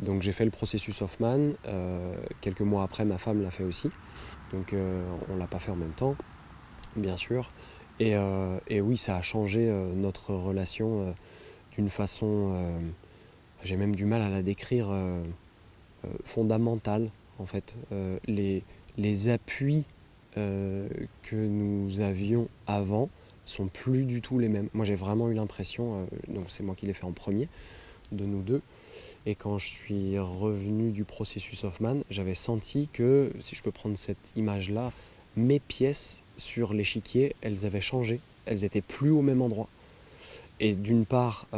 Donc j'ai fait le processus Hoffman, quelques mois après ma femme l'a fait aussi, donc on l'a pas fait en même temps, bien sûr. Et oui, ça a changé notre relation d'une façon, j'ai même du mal à la décrire, fondamentale en fait. Les appuis que nous avions avant sont plus du tout les mêmes. Moi j'ai vraiment eu l'impression, donc c'est moi qui l'ai fait en premier de nous deux, et quand je suis revenu du processus Hoffman, j'avais senti que, si je peux prendre cette image-là, mes pièces sur l'échiquier, elles avaient changé, elles étaient plus au même endroit. Et d'une part,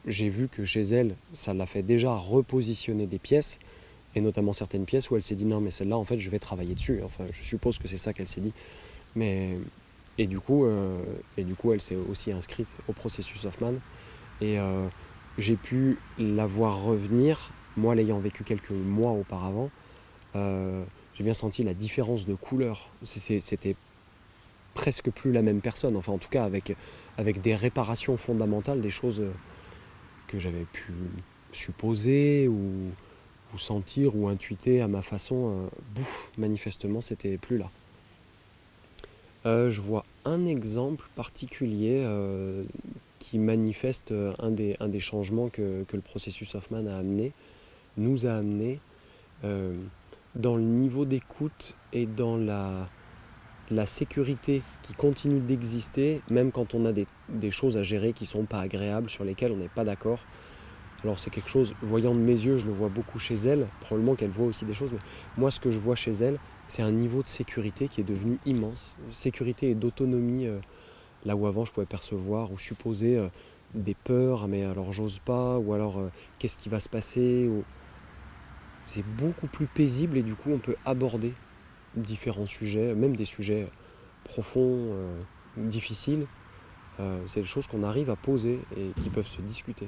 j'ai vu que chez elle, ça l'a fait déjà repositionner des pièces, et notamment certaines pièces où elle s'est dit non mais celle-là en fait je vais travailler dessus. Enfin je suppose que c'est ça qu'elle s'est dit. Mais et du coup, elle s'est aussi inscrite au processus Hoffman, et j'ai pu la voir revenir, moi l'ayant vécu quelques mois auparavant. J'ai bien senti la différence de couleur. C'était presque plus la même personne, enfin en tout cas avec des réparations fondamentales, des choses que j'avais pu supposer ou sentir ou intuiter à ma façon. Manifestement c'était plus là. Je vois un exemple particulier qui manifeste un des changements que le processus Hoffman nous a amené, euh, dans le niveau d'écoute et dans la sécurité qui continue d'exister, même quand on a des choses à gérer qui ne sont pas agréables, sur lesquelles on n'est pas d'accord. Alors c'est quelque chose, voyant de mes yeux, je le vois beaucoup chez elle, probablement qu'elle voit aussi des choses, mais moi ce que je vois chez elle, c'est un niveau de sécurité qui est devenu immense. Sécurité et d'autonomie, là où avant je pouvais percevoir ou supposer des peurs, ah, mais alors j'ose pas, ou alors qu'est-ce qui va se passer, c'est beaucoup plus paisible, et du coup on peut aborder différents sujets, même des sujets profonds, difficiles. C'est des choses qu'on arrive à poser et qui peuvent se discuter.